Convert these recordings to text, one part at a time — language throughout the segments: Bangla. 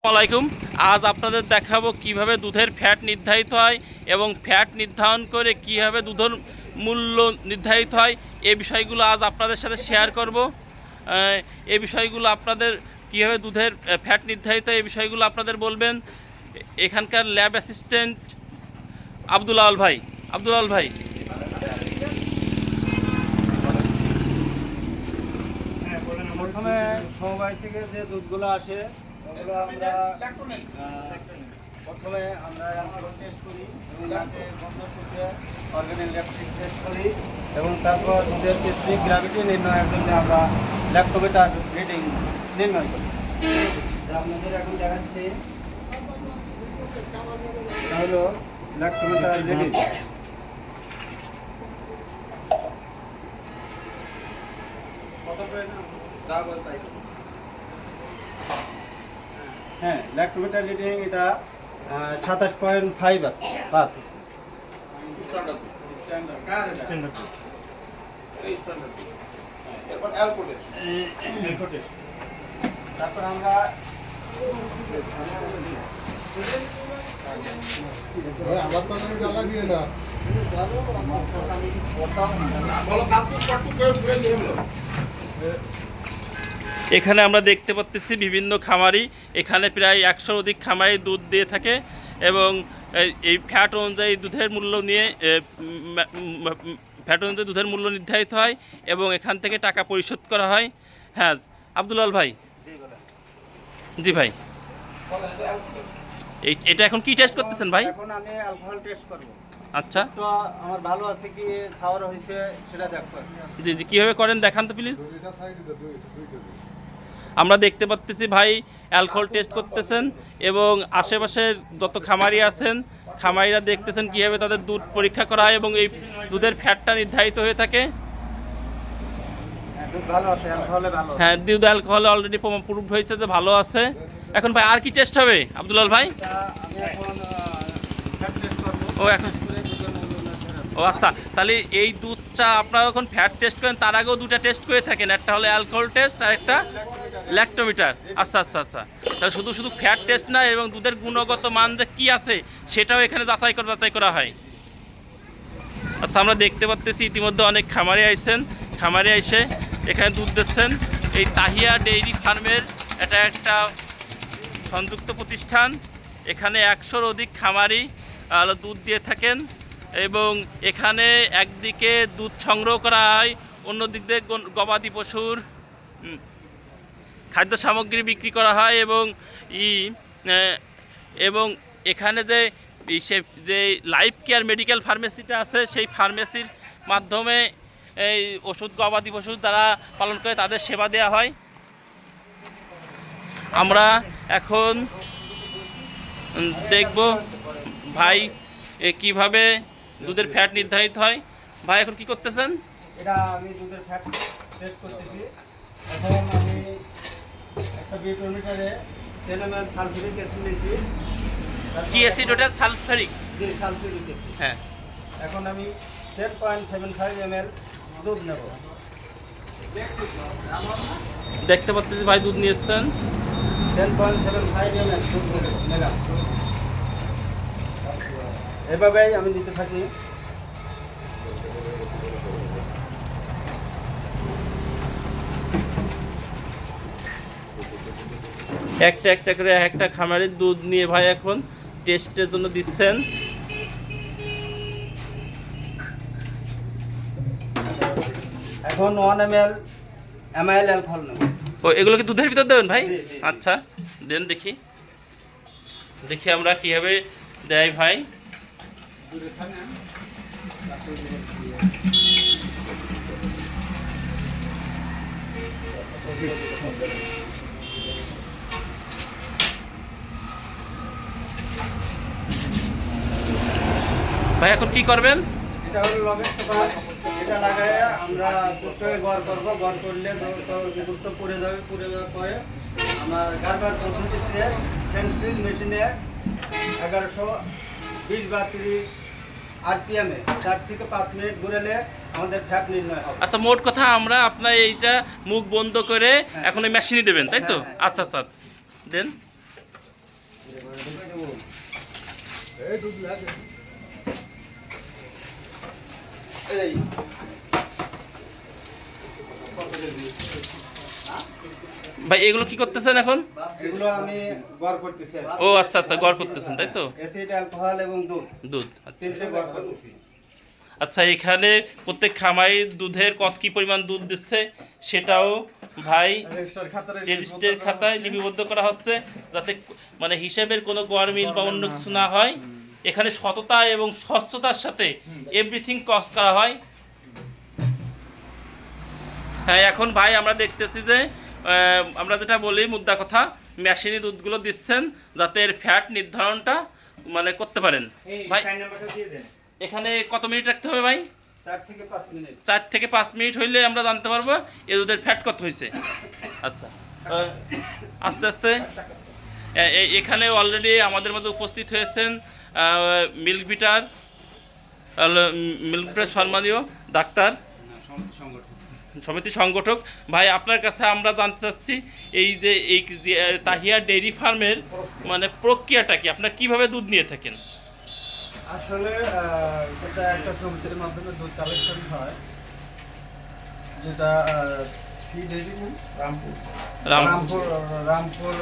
আসসালামাইকুম। আজ আপনাদের দেখাবো কিভাবে দুধের ফ্যাট নির্ধারিত হয় এবং ফ্যাট নির্ধারণ করে কিভাবে দুধের মূল্য নির্ধারিত হয়। এই বিষয়গুলো আজ আপনাদের সাথে শেয়ার করব। এই বিষয়গুলো আপনাদের কিভাবে দুধের ফ্যাট নির্ধারিত হয় এই বিষয়গুলো আপনাদের বলবেন এখানকার ল্যাব অ্যাসিস্ট্যান্ট আব্দুল আওয়াল ভাই। আব্দুল আওয়াল ভাই, প্রথমে সমবায় থেকে যে দুধগুলো আসে ওগুলো আমরা প্রথমে আমরা টেস্ট করি এবং তাকে বন্ধ সূত্রে অর্গানিক ল্যাকটিক টেস্ট করি এবং তারপর দুধের স্পেসিফিক গ্র্যাভিটি নির্ণয়ের জন্য আমরা ল্যাক্টোমিটার রিডিং নির্ণয় করি। আপনাদের এখন দেখাচ্ছি হলো ল্যাক্টোমিটার রিডিং। হ্যাঁ, ল্যাক্টোমিটার রিডিং এটা 27.5 আছে। বাস তারপর আমরা আমার তো জ্বালা দিয়ে না এখানে আমরা দেখতে পাচ্ছি বিভিন্ন খামারি, এখানে প্রায় 100 অধিক খামারি দুধ দিয়ে থাকে এবং এই ফ্যাট অনুযায়ী দুধের মূল্য নিয়ে ফ্যাট অনুযায়ী দুধের মূল্য নির্ধারিত হয় এবং এখান থেকে টাকা পরিশোধ করা হয়। হ্যাঁ আব্দুল আল ভাই। জি ভাই, এটা এখন কি টেস্ট করতেছেন ভাই? এখন আমি অ্যালকোহল টেস্ট করব। আচ্ছা, তো আমার ভালো আছে কি ছাওয়ার হয়েছে সেটা দেখো। জি জি, কীভাবে করেন দেখান তো প্লিজ। এটা সাইডে দাও, দুই কেজি। আমরা দেখতে পাচ্ছি ভাই অ্যালকোহল টেস্ট করতেছেন এবং আশেপাশের যত খামারি আছেন খামারিরা দেখতেছেন কীভাবে তাদের দুধ পরীক্ষা করা হয় এবং এই দুধের ফ্যাটটা নির্ধারিত হয়ে থাকে। দুধ ভালো আছে, অ্যালকোহলে ভালো আছে। হ্যাঁ, দুধ অ্যালকোহলে অলরেডি প্রুভড হয়েছে যে ভালো আছে। এখন ভাই আর কি টেস্ট হবে আব্দুল ভাই? এটা আমি এখন ফ্যাট টেস্ট করব। ও এখন ও আচ্ছা, তাহলে এই দুধটা আপনারা যখন ফ্যাট টেস্ট করেন তার আগেও দুটো টেস্ট করে থাকেন, একটা হলো অ্যালকোহল টেস্ট আর একটা ল্যাক্টোমিটার। আচ্ছা আচ্ছা আচ্ছা, তাহলে শুধু শুধু ফ্যাট টেস্ট না এবং দুধের গুণগত মান যে কী আছে সেটাও এখানে যাচাই করা হয়। আচ্ছা, আমরা দেখতে পাচ্ছি ইতিমধ্যে অনেক খামারি আইছেন, খামারি এসে এখানে দুধ দিচ্ছেন। এই তাহিয়া ডেইরি ফার্মের এটা একটা সংযুক্ত প্রতিষ্ঠান, এখানে 100-র অধিক খামারি দুধ দিয়ে থাকেন এবং এখানে একদিকে দুধ সংগ্রহ করা হয়, অন্য দিক দিয়ে গবাদি পশুর খাদ্য সামগ্রী বিক্রি করা হয় এবং এখানে যে লাইফ কেয়ার মেডিকেল ফার্মেসিটা আছে সেই ফার্মেসির মাধ্যমে এই ওষুধ গবাদি পশু তারা পালন করে তাদের সেবা দেওয়া হয়। আমরা এখন দেখব ভাই কিভাবে দুধের ফ্যাট নির্ধারিত হয়। ভাই এখন কি করতেছেন? এটা আমি দুধের ফ্যাট টেস্ট করতেছি। এখন আমি একটা বিটোমিটারে 10 ml সালফিউরিক অ্যাসিড নিয়েছি। কি অ্যাসিড ওটা? সালফারিক? জি, সালফিউরিক অ্যাসিড। হ্যাঁ, এখন আমি 10.75 ml দুধ নেব। দেখতে পাচ্ছি ভাই দুধ নিয়েছেন। 10.75 ml দুধ নিলাম। এভাবেই আমি নিতে থাকি। একটা করে একটা খামারের দুধ নিয়ে ভাই এখন টেস্টের জন্য দিচ্ছেন। এখন 1 ml অ্যামাইল অ্যালকোহল নেব। ও, এগুলো কি দুধের ভিতর দেবেন ভাই? জি, জি। আচ্ছা দেন, দেখি আমরা কীভাবে দেয় ভাই। ভাই এখন কি করবেন? এটা হলো লগের পেপার। এটা লাগায় আমরা দুধটাকে গড় করব। গড় করলে তো দুধটা পুড়ে যাবে। পুড়ে যাওয়ার পরে আমার গার্বার পদ্ধতিতে সেন্ট্রিফিউজ মেশিনে 1120 বা 30 আরপিএমে 4 থেকে 5 মিনিট ঘুরালে আমাদের ফ্যাট নির্ণয় হবে। আচ্ছা, মোট কথা আমরা আপনার এইটা মুখ বন্ধ করে এখন ওই মেশিনে দেবেন, তাই তো? হ্যাঁ। আচ্ছা আচ্ছা, দেন। এই দুধ লাগে এই ভাই এগুলো কি করতেছেন এখন? এগুলো আমি গড় করতেছি আর কি। ও আচ্ছা আচ্ছা, গড় করতেছেন তাই তো? অ্যাসিড, অ্যালকোহল এবং দুধ দুধ, আচ্ছা। তিনটে গড় করতেছি। আচ্ছা, এখানে প্রত্যেক খামারি দুধের কত কি পরিমাণ দুধ দিচ্ছে সেটাও ভাই রেজিস্টার খাতারে রেজিস্টার খাতায় লিপিবদ্ধ করা হচ্ছে, যাতে মানে হিসেবের কোনো গরমিল বা অন্য কিছু না হয়। এখানে সততা এবং স্বচ্ছতার সাথে এভরিথিং ক্রস করা হয়। হ্যাঁ, এখন ভাই আমরা দেখতেছি যে আমরা যেটা বলি মুদ্রা কথা, মেশিনে দুধগুলো দিচ্ছেন যাতে এর ফ্যাট নির্ধারণটা মানে করতে পারেন। ভাই এখানে কত মিনিট রাখতে হবে ভাই? 4 থেকে 5 মিনিট। 4 থেকে 5 মিনিট হইলে আমরা জানতে পারবো এই দুধের ফ্যাট কত হয়েছে। আচ্ছা, আস্তে আস্তে এখানে অলরেডি আমাদের মধ্যে উপস্থিত হয়েছেন মিল্ক বিটার সম্মানীয় ডাক্তার সমিতি সংগঠক ভাই। আপনার কাছে আমরা জানতে চাচ্ছি এই যে তাহিয়া ডেইরি ফার্মের মানে প্রক্রিয়াটা কি, আপনারা কিভাবে দুধ নিয়ে থাকেন? আসলে এটা একটা সমিতির মাধ্যমে দুধ কালেকশন হয়, যেটা রামপুর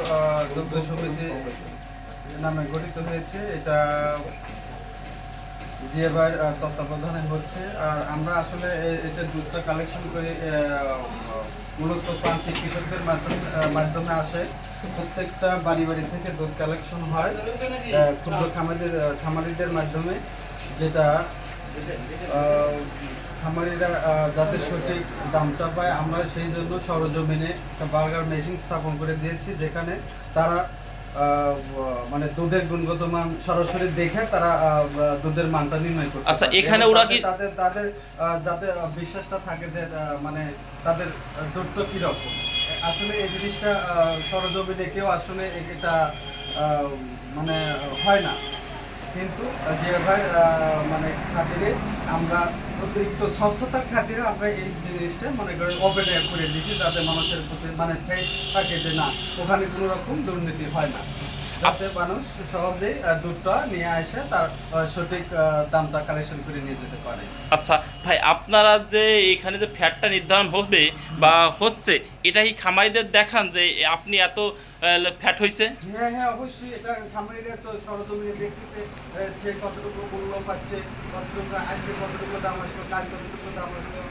দুগ্ধ সমিতি নামে গঠিত হয়েছে। এটা যে ভাই তত্ত্বাবধানে হচ্ছে। আর আমরা আসলে এটা দুধটা কালেকশন করে মূলত প্রান্তিক কৃষকদের মাধ্যমে আসে। প্রত্যেকটা বাড়ি বাড়ি থেকে দুধ কালেকশন হয় ক্ষুদ্র খামারিদের মাধ্যমে, যেটা খামারিরা যাতে সঠিক দামটা পায়, আমরা সেই জন্য সরজমিনে একটা বার্গার মেশিন স্থাপন করে দিয়েছি, যেখানে তারা মানে দুধের গুণগত মান সরাসরি দেখে তারা দুধের মানটা নির্ণয় করতে। আচ্ছা, এখানে ওরা কি তাদের যাতে বিশ্বাসটা থাকে যে মানে তাদের দুধটা কিরকম। আসলে এই জিনিসটা সরজমিনে কেউ আসলে এটা মানে হয় না, কিন্তু যে ভাই মানে খাতিরে আমরা অতিরিক্ত স্বচ্ছতার খাতিরে আমরা এই জিনিসটা মনে করেন ওপেন এয়ার করে দিয়েছি, যাতে মানুষের প্রতি মানে থাকে যে না, ওখানে কোনো রকম দুর্নীতি হয় না, যাতে মানুষ সহজেই দুধটা নিয়ে আসে তার সঠিক দামটা কালেকশন করে নিয়ে যেতে পারে। আচ্ছা ভাই, আপনারা যে এখানে যে ফ্যাটটা নির্ধারণ হবে বা হচ্ছে, এটা কি খামারিদের দেখান যে আপনি এত ফ্যাট হয়েছে? হ্যাঁ হ্যাঁ, অবশ্যই। এটা খামারিরা তো সরজমিনে দেখতেছে সে কতটুকু মূল্য পাচ্ছে, কতটুকু আজকে কতটুকু দাম আসলো, কাল কতটুকু দাম আসলো।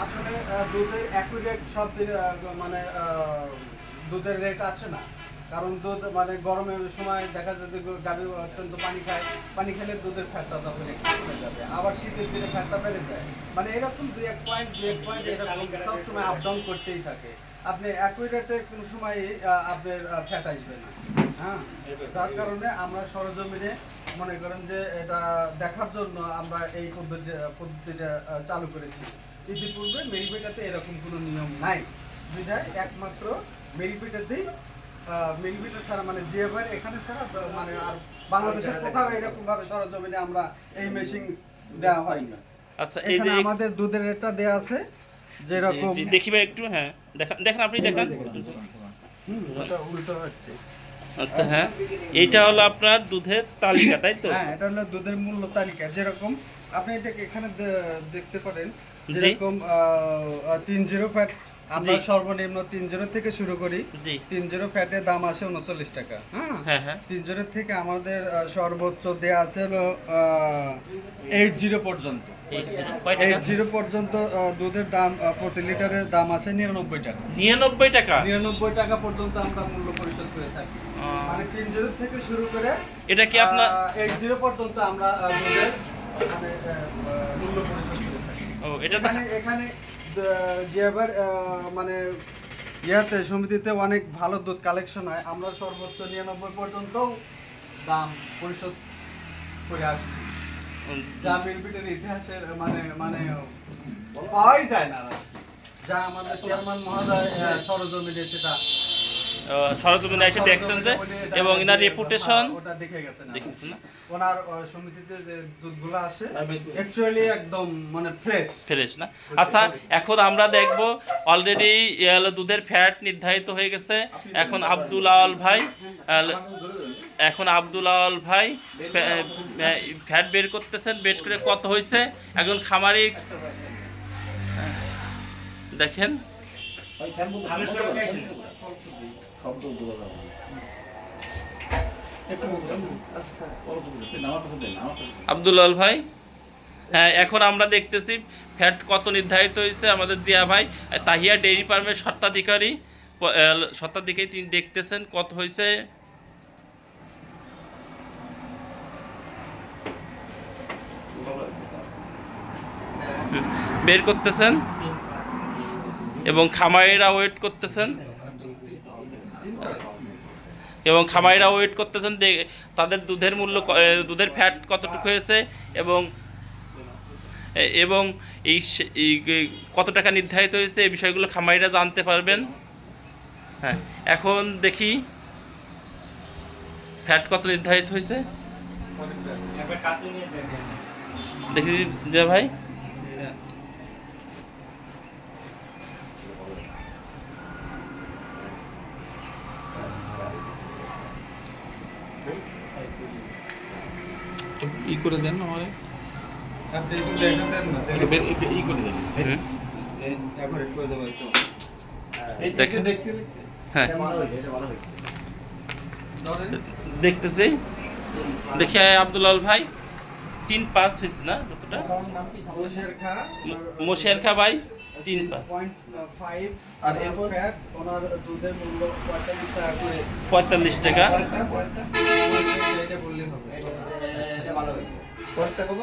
আসলে দুধের অ্যাকুরেট সব দিন মানে দুধের রেট আছে না, কারণ দুধ মানে গরমের সময় দেখা যায় যে গাভী অত্যন্ত পানি খায়, পানি খেলে দুধের ফ্যাটটা তখন একটু কমে যাবে, আবার শীতের দিনে ফ্যাটটা বেড়ে যায়। মানে এরকম দুই এক পয়েন্ট এরকম সবসময় আপ ডাউন করতেই থাকে। আপনি একই রেটে কোনো সময় আপনার ফ্যাট আসবে না। হ্যাঁ, যার কারণে আমরা সরজমিনে মনে করেন যে এটা দেখার জন্য আমরা এই পদ্ধতিটা চালু করেছি। ইতিপূর্বে মেরিপেটাতে এরকম কোনো নিয়ম নাই, বিধায় একমাত্র মেরিপেটাতেই মিলিমিটার ছাড়া মানে যে ভাই এখানে ছাড়া মানে আর বাংলাদেশের কোথাও এরকম ভাবে সরজমিনে আমরা এই মেশিন দেওয়া হয় না। আচ্ছা, এখানে আমাদের দুধের রেটটা দেয়া আছে যেরকম দেখিবে একটু। হ্যাঁ, দেখেন আপনি দেখান। এটা উল্টো হচ্ছে। আচ্ছা, হ্যাঁ, এইটা হলো আপনার দুধের তালিকা তাই তো? হ্যাঁ, এটা হলো দুধের মূল্য তালিকা। যেরকম আপনি এটাকে এখানে দেখতে পারেন, যেরকম 30 ফ্যাট আমরা সর্বনিম্ন 30 থেকে শুরু করি। 30 ফ্যাটের দাম আছে 39 টাকা। হ্যাঁ, 30 থেকে আমাদের সর্বোচ্চ দেয়া আছে হলো 80 পর্যন্ত। 80 পর্যন্ত দুধের দাম প্রতি লিটারের দাম আছে 99 টাকা। 99 টাকা? 99 টাকা পর্যন্ত আমরা মূল্য পরিশোধ করে থাকি। মানে 30 থেকে শুরু করে এটা কি আপনার 80 পর্যন্ত আমরা দুধের মানে মূল্য পরিশোধ করে থাকি। ও, এটা এখানে জিয়াবার মানে ইয়াতে সমিতিতে অনেক ভালো দুধ কালেকশন হয়। আমরা সর্বোচ্চ 99 পর্যন্ত দাম পরিশোধ করে আসছি, যা মিলপিটের ইতিহাসের মানে মানে পাওয়াই যায় না, যা আমাদের চেয়ারম্যান মহোদয় সরজমিনে সেটা সরজমিনে এসে দেখছেন যে, এবং এনার রেপুটেশন ওটা দেখেছেন না? ওনার সমিতিতে যে দুধগুলো আসে অ্যাকচুয়ালি একদম মানে ফ্রেশ না? আচ্ছা, এখন আমরা দেখব অলরেডি দুধের ফ্যাট নির্ধারিত হয়ে গেছে। এখন আব্দুল আওয়াল ভাই এখন আব্দুল আওয়াল ভাই ফ্যাট বের করতেছেন, বের করে কত হয়েছে একজন খামারি দেখেন। আব্দুল আওয়াল ভাই, হ্যাঁ এখন আমরা দেখতেছি ফ্যাট কত নির্ধারিত হয়েছে। আমাদের জিয়া ভাই তাহিয়া ডেইরি ফার্মের স্বত্বাধিকারী তিনি দেখতেছেন কত হয়েছে। বের করতেছেন এবং খামারিরা ওয়েট করতেছেন তাদের দুধের মূল্য, দুধের ফ্যাট কতটুকু হয়েছে এবং এবং এই কত টাকা নির্ধারিত হয়েছে এই বিষয়গুলো খামারিরা জানতে পারবেন। হ্যাঁ এখন দেখি ফ্যাট কত নির্ধারিত হয়েছে, দেখি যে ভাই। ই করে দেন না আমারে, আপনি একটু দেখা দেন না, একটু ই করে দেন। এভারেট করে দেবো একটু। দেখেন। দেখতে হ্যাঁ ভালো হয়েছে, এটা ভালো হয়েছে। দেখতেছি, দেখি আব্দুল আওয়াল ভাই 3-5 হয়েছে না কতটা? মোশের খা ভাই 3-5 0.5 আর এর ফ্যাট ওনার দুধের মূল্য 45 টাকা করে। 45 টাকা। এটা বললেই হবে। এটা ভালো হয়েছে। পরেরটা কত?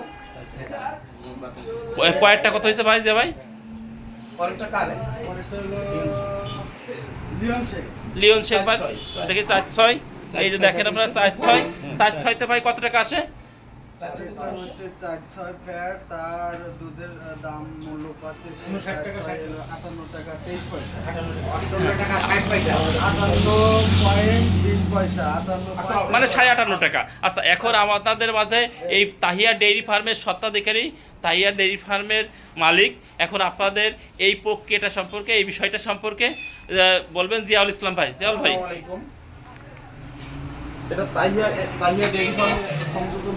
পয়েন্টটা কত হয়েছে ভাই যে ভাই? পরেরটা কারে? পরেরটা হলো লিওন শেখ। লিওন শেখ ভাই দেখি 4-6। এই যে দেখেন আপনারা 4-6 তে ভাই কত টাকা আসে? হচ্ছে 4-6 ফ্যাট, তার দুধের দাম মূল্য পাচ্ছে 58 টাকা 23 পয়সা। 58 টাকা 60 পয়সা। 58.20 পয়সা। 58 মানে 58.5 টাকা। আচ্ছা এখন আমাদের মাঝে এই তাহিয়া ডেইরি ফার্মের স্বত্বাধিকারী, তাহিয়া ডেইরি ফার্মের মালিক এখন আপনাদের এই প্রক্রিয়াটা সম্পর্কে, এই বিষয়টা সম্পর্কে বলবেন জিয়াউল ইসলাম ভাই। জিয়াউল ভাই, আসসালামু আলাইকুম। এটা তাহিয়া ডেইরি ফার্ম সংযুক্ত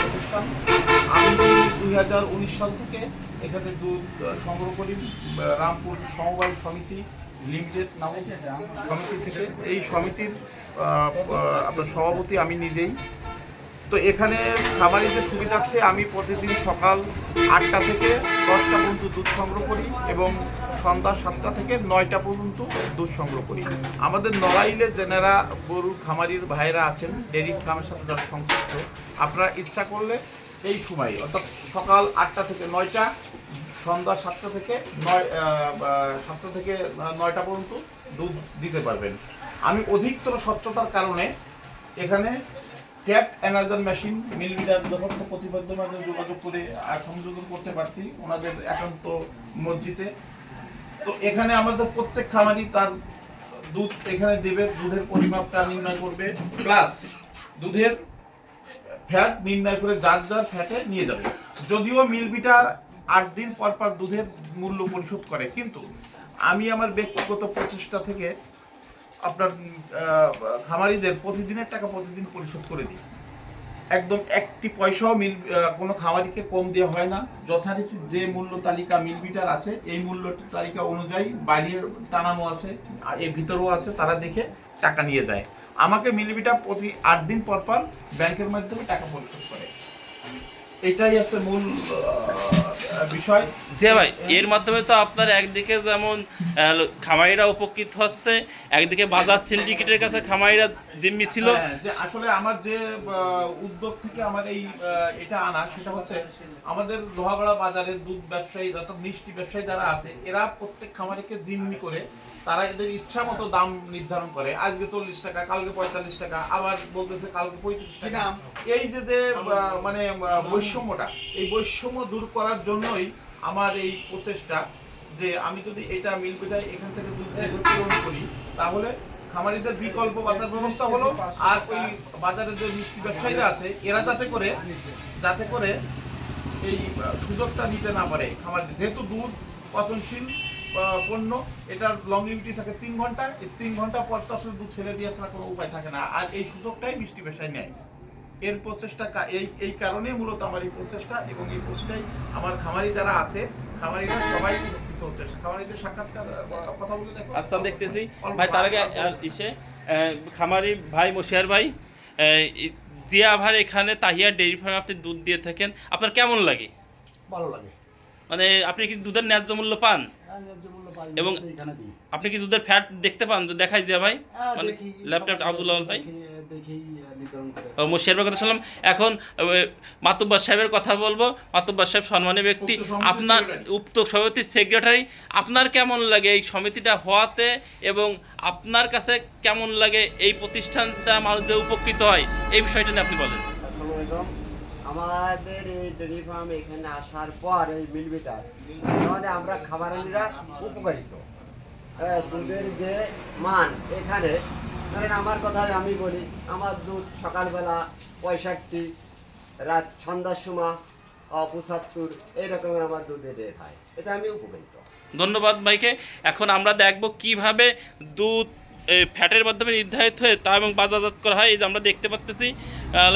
প্রতিষ্ঠান। আমি 2019 সাল থেকে এখানে দুধ সংগ্রহ করি রামপুর সমবায় সমিতি লিমিটেড নামক সমিতি থেকে। এই সমিতির আপনার সভাপতি আমি নিজেই। তো এখানে খামারিদের সুবিধার্থে আমি প্রতিদিন সকাল 8টা থেকে 10টা পর্যন্ত দুধ সংগ্রহ করি এবং সন্ধ্যা 7টা থেকে 9টা পর্যন্ত দুধ সংগ্রহ করি। আমাদের নড়াইলের যারা গরুর খামারির ভাইরা আছেন, ডেয়ারি ফার্মের সাথে যারা সংযুক্ত, আপনারা ইচ্ছা করলে এই সময় অর্থাৎ সকাল 8টা থেকে 9টা, সন্ধ্যা 7টা থেকে 9টা পর্যন্ত দুধ দিতে পারবেন। আমি অধিকতর স্বচ্ছতার কারণে এখানে ট্যাপ অ্যানালাইজার মেশিন মিল মিটার যথার্থ প্রতিবদ্ধ মাধ্যমে যোগাযোগ করে সংযোজন করতে পারছি ওনাদের একান্ত মসজিদে। তো এখানে আমাদের প্রত্যেক খামারি তার দুধ এখানে দেবে, দুধের পরিমাপটা নির্ণয় করবে, প্লাস দুধের ফ্যাট নির্ণয় করে যার যার ফ্যাটে নিয়ে যাবে। যদিও মিল মিটার 8 দিন পর পর দুধের মূল্য পরিশোধ করে, কিন্তু আমি আমার ব্যক্তিগত প্রচেষ্টা থেকে আপনার খামারিদের প্রতিদিনের টাকা প্রতিদিন পরিশোধ করে দিই। একদম একটি পয়সাও কোনো খামারিকে কম দেওয়া হয় না। যথারীতি যে মূল্য তালিকা মিল মিটার আছে, এই মূল্য তালিকা অনুযায়ী বাইরের টানানো আছে, এর ভিতরেও আছে, তারা দেখে টাকা নিয়ে যায়। আমাকে মিল মিটার প্রতি 8 দিন পর পর ব্যাংকের মাধ্যমে টাকা পরিশোধ করে। এটাই আছে মূল বিষয়। যে ভাই এর মাধ্যমে তো আপনার একদিকে যেমন খামারিরা উপকৃত হচ্ছে, একদিকে বাজার সিন্ডিকেটের কাছে খামারিরা জিম্মি ছিল। যে আসলে আমার যে উদ্যোগ থেকে আমার এই এটা আনা, সেটা হচ্ছে আমাদের লোহাগড়া বাজারের দুধ ব্যবসায়ী অর্থাৎ মিষ্টি ব্যবসায়ী যারা আছে, এরা প্রত্যেক খামারিকে জিম্মি করে তারা এদের ইচ্ছা মতো দাম নির্ধারণ করে। আজকে 40 টাকা, কালকে 45 টাকা, আবার বলতেছে কালকে 35 টাকা। এই যে মানে বৈষম্যটা, এই বৈষম্য দূর করার জন্যই আমার এই প্রচেষ্টা যে আমি যদি এটা মিল পিটাই এখান থেকে দুধ পূরণ করি, তাহলে খামারিদের বিকল্প বাজার ব্যবস্থা হলো। আর ওই বাজারে যে মিষ্টি ব্যবসায়ীরা আছে, এরা যাতে করে এই সুযোগটা নিতে না পারে খামারিদের। যেহেতু দুধ পচনশীল পণ্য। এটার লংলিভিটি থাকে 3 ঘন্টা। এই 3 ঘন্টা পর তো আসলে দুধ ছেড়ে দিয়ে ছাড়া কোনো উপায় থাকে না। আর এই সুযোগটাই মিষ্টি পেশায় নেয়। এর প্রচেষ্টা এই কারণে মূলত আমার এই প্রচেষ্টা, এবং এই প্রচেষ্টায় আমার খামারি যারা আছে, খামারিরা সবাই উপকৃত হচ্ছে। খামারিদের সাক্ষাৎকার কথা বলে দেখো। আচ্ছা, দেখতেছি ভাই। তার আগে খামারি ভাই মশিয়ার ভাই, জিয়া ভাই এখানে তাহিয়া ডেইরি ফার্মে আপনি দুধ দিয়ে থাকেন, আপনার কেমন লাগে? ভালো লাগে। মানে আপনি কি দুধের ন্যায্য মূল্য পান? এবং এখানে দিই। আপনি কি দুধের ফ্যাট দেখতে পান? যে দেখাই জিয়া ভাই, মানে দেখি, ল্যাপটপ আব্দুল্লাহ ভাই দেখেই নির্ধারণ করে। মুশিয়ার ভাইয়ের কথা শুনলাম। এখন মাতুব্বার সাহেবের কথা বলবো। মাতুব্বার সাহেব সম্মানী ব্যক্তি, আপনার উক্ত সমিতির সেক্রেটারি, আপনার কেমন লাগে এই সমিতিটা হওয়াতে, এবং আপনার কাছে কেমন লাগে এই প্রতিষ্ঠানটা মানুষ যে উপকৃত হয়, এই বিষয়টা নিয়ে আপনি বলেন। আসসালামু আলাইকুম। আমাদের এই ডেয়ারি ফার্ম এখানে আসার পর এই মিলবিটার, তাহলে আমরা খামারিরা উপকারিত। দুধের যে মান এখানে, ধরেন আমার কথাই আমি বলি, আমার দুধ সকালবেলা 65, রাত সন্ধ্যার সময় 75, এই রকমের আমার দুধের রেট হয়। এটা আমি উপকারিত। ধন্যবাদ ভাইকে। এখন আমরা দেখব কিভাবে দুধ ফ্যাটের মাধ্যমে নির্ধারিত হয়ে তা এবং বাজারজাত করা হয়। এই যে আমরা দেখতে পাচ্তেছি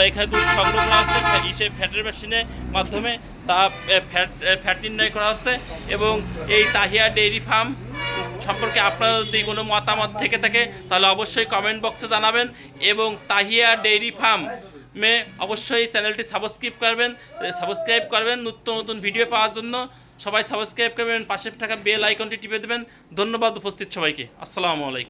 এখানে দুধ সংগ্রহ করা হচ্ছে ফ্যাটের মেশিনের মাধ্যমে, তা ফ্যাট নির্ণয় করা হচ্ছে। এবং এই তাহিয়া ডেইরি ফার্ম সম্পর্কে আপনার যদি কোনো মতামত থেকে থাকে তাহলে অবশ্যই কমেন্ট বক্সে জানাবেন। এবং তাহিয়া ডেইরি ফার্মে অবশ্যই চ্যানেলটি সাবস্ক্রাইব করবেন নিত্য নতুন ভিডিও পাওয়ার জন্য। সবাই সাবস্ক্রাইব করবেন, পাশে থাকা বেল আইকনটি টিপে দেবেন। ধন্যবাদ উপস্থিত সবাইকে। আসসালামু আলাইকুম।